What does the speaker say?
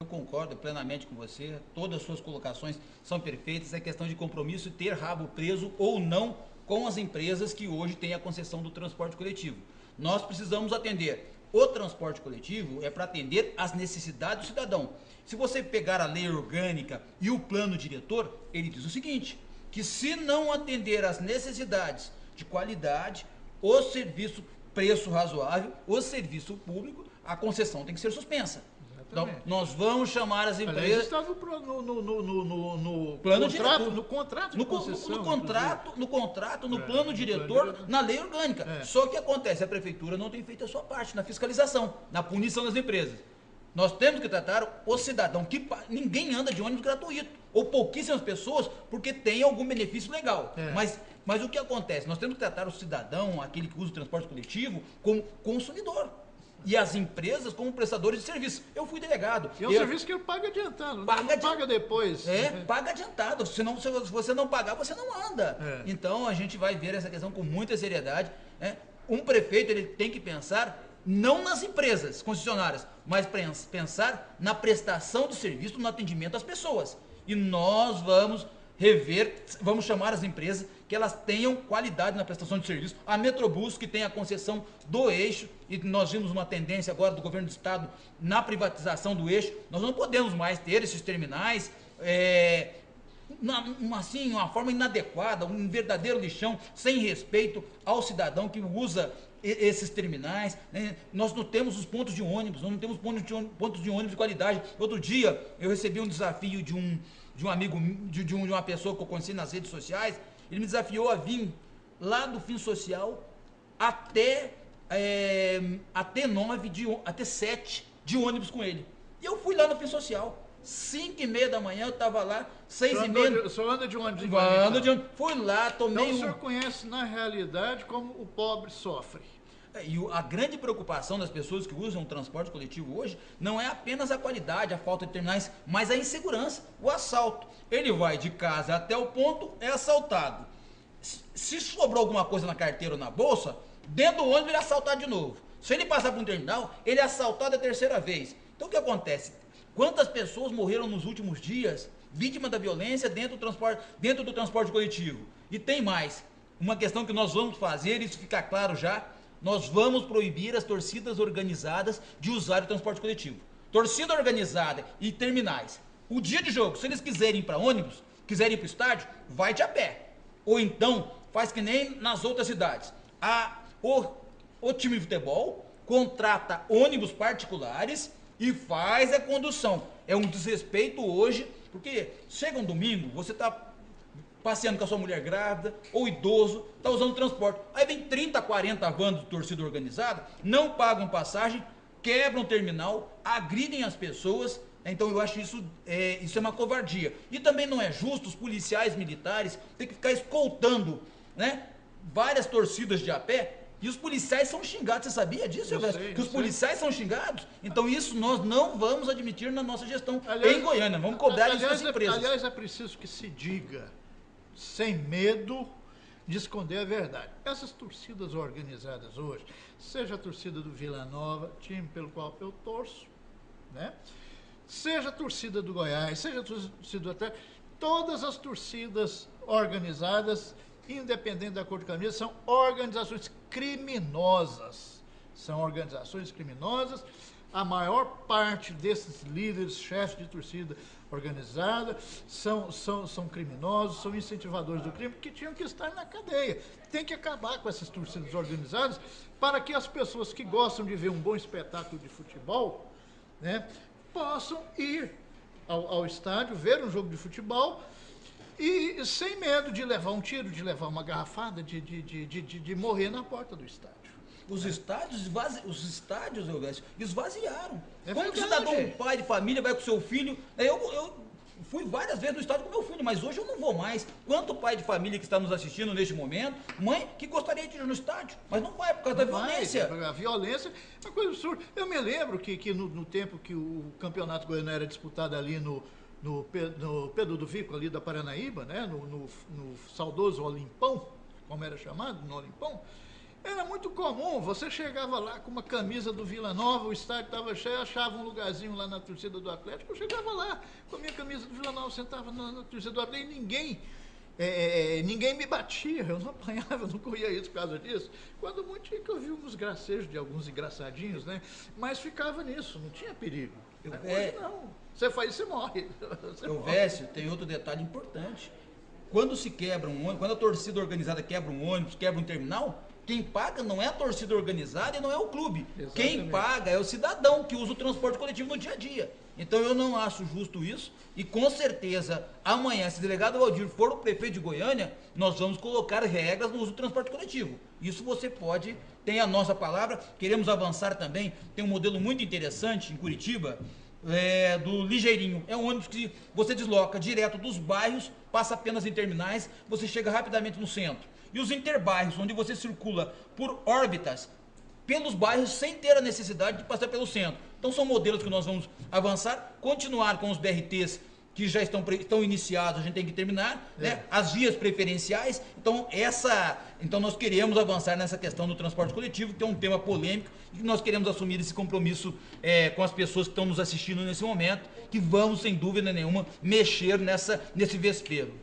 Eu concordo plenamente com você, todas as suas colocações são perfeitas, é questão de compromisso e ter rabo preso ou não com as empresas que hoje têm a concessão do transporte coletivo. Nós precisamos atender. O transporte coletivo é para atender às necessidades do cidadão. Se você pegar a lei orgânica e o plano diretor, ele diz o seguinte, que se não atender às necessidades de qualidade, o serviço preço razoável, o serviço público, a concessão tem que ser suspensa. Então, nós vamos chamar as empresas. Aliás, está no plano contrato, diretor, no contrato de concessão. no plano diretor, na lei orgânica. Só que acontece, a prefeitura não tem feito a sua parte na fiscalização, na punição das empresas. Nós temos que tratar o cidadão, que ninguém anda de ônibus gratuito, ou pouquíssimas pessoas, porque tem algum benefício legal. Mas o que acontece? Nós temos que tratar o cidadão, aquele que usa o transporte coletivo, como consumidor. E as empresas como prestadores de serviço. Eu fui delegado. E é um serviço que ele paga adiantado, não paga depois. Paga adiantado. Senão, se você não pagar, você não anda. Então, a gente vai ver essa questão com muita seriedade. Um prefeito ele tem que pensar não nas empresas concessionárias, mas pensar na prestação de serviço, no atendimento às pessoas. E nós vamos rever, vamos chamar as empresas que elas tenham qualidade na prestação de serviço. A Metrobus, que tem a concessão do eixo, e nós vimos uma tendência agora do governo do estado na privatização do eixo, nós não podemos mais ter esses terminais, uma forma inadequada, um verdadeiro lixão, sem respeito ao cidadão que usa esses terminais, né? Nós não temos os pontos de ônibus, nós não temos pontos de ônibus de qualidade. Outro dia eu recebi um desafio de um amigo, de uma pessoa que eu conheci nas redes sociais. Ele me desafiou a vir lá do Fim Social até 7 de ônibus com ele. E eu fui lá no Fim Social. 5h30 da manhã, eu estava lá, 6h30. Só anda de ônibus? Ando de ônibus. Fui lá, tomei Então o senhor conhece na realidade como o pobre sofre. E a grande preocupação das pessoas que usam o transporte coletivo hoje não é apenas a qualidade, a falta de terminais, mas a insegurança, o assalto. Ele vai de casa até o ponto, é assaltado. Se sobrou alguma coisa na carteira ou na bolsa, dentro do ônibus ele é assaltado de novo. Se ele passar por um terminal, ele é assaltado a terceira vez. Então o que acontece? Quantas pessoas morreram nos últimos dias vítimas da violência dentro do transporte coletivo? E tem mais, uma questão que nós vamos fazer, isso fica claro já, nós vamos proibir as torcidas organizadas de usar o transporte coletivo. Torcida organizada e terminais. O dia de jogo, se eles quiserem ir para ônibus, quiserem ir para o estádio, vai de a pé. Ou então, faz que nem nas outras cidades. O time de futebol contrata ônibus particulares e faz a condução. É um desrespeito hoje, porque chega um domingo, você está passeando com a sua mulher grávida, ou idoso, está usando transporte. Aí vem 30, 40 vans de torcida organizada, não pagam passagem, quebram o terminal, agridem as pessoas. Então eu acho isso é uma covardia. E também não é justo os policiais militares ter que ficar escoltando, né, várias torcidas de a pé. E os policiais são xingados, você sabia disso, Silvestre? Que os policiais são xingados? Então isso nós não vamos admitir na nossa gestão em Goiânia. Vamos cobrar isso das empresas. Aliás, é preciso que se diga, sem medo de esconder a verdade. Essas torcidas organizadas hoje, seja a torcida do Vila Nova, time pelo qual eu torço, né? Seja a torcida do Goiás, seja a torcida do Atlético, todas as torcidas organizadas, independente da cor de camisa, são organizações criminosas. São organizações criminosas. A maior parte desses líderes, chefes de torcida organizada, são criminosos, são incentivadores do crime, que tinham que estar na cadeia. Tem que acabar com essas torcidas organizadas para que as pessoas que gostam de ver um bom espetáculo de futebol, né, possam ir ao estádio, ver um jogo de futebol e sem medo de levar um tiro, de levar uma garrafada, de morrer na porta do estádio. Os estádios esvaziaram. É Como verdade. que o cidadão, um pai de família, vai com seu filho? Eu fui várias vezes no estádio com meu filho, mas hoje eu não vou mais. Quanto pai de família que está nos assistindo neste momento, mãe que gostaria de ir no estádio, mas não vai por causa da violência. A violência é uma coisa absurda. Eu me lembro que no tempo que o campeonato goiano era disputado ali no Pedro do Vico, ali da Paranaíba, né, no saudoso Olimpão, como era chamado, no Olimpão, Era muito comum, você chegava lá com uma camisa do Vila Nova, o estádio estava cheio, achava um lugarzinho lá na torcida do Atlético, eu chegava lá com a minha camisa do Vila Nova, sentava na torcida do Atlético e ninguém me batia, eu não apanhava, eu não corria isso por causa disso. Quando muito tinha que eu vi uns gracejos de alguns engraçadinhos, né? Mas ficava nisso, não tinha perigo. Hoje não, você faz, você morre. Vécio, tem outro detalhe importante. Quando se quebra um ônibus, quando a torcida organizada quebra um ônibus, quebra um terminal, quem paga não é a torcida organizada e não é o clube. Exatamente. Quem paga é o cidadão que usa o transporte coletivo no dia a dia. Então eu não acho justo isso e com certeza amanhã, se o delegado Valdir for o prefeito de Goiânia, nós vamos colocar regras no uso do transporte coletivo. Isso você pode, tem a nossa palavra, queremos avançar também, tem um modelo muito interessante em Curitiba, do Ligeirinho. É um ônibus que você desloca direto dos bairros, passa apenas em terminais, você chega rapidamente no centro. E os interbairros, onde você circula por órbitas pelos bairros sem ter a necessidade de passar pelo centro. Então são modelos que nós vamos avançar, continuar com os BRTs que já estão iniciados, a gente tem que terminar, né? As vias preferenciais. Então nós queremos avançar nessa questão do transporte coletivo, que é um tema polêmico, e nós queremos assumir esse compromisso com as pessoas que estão nos assistindo nesse momento, que vamos, sem dúvida nenhuma, mexer nesse vespeiro.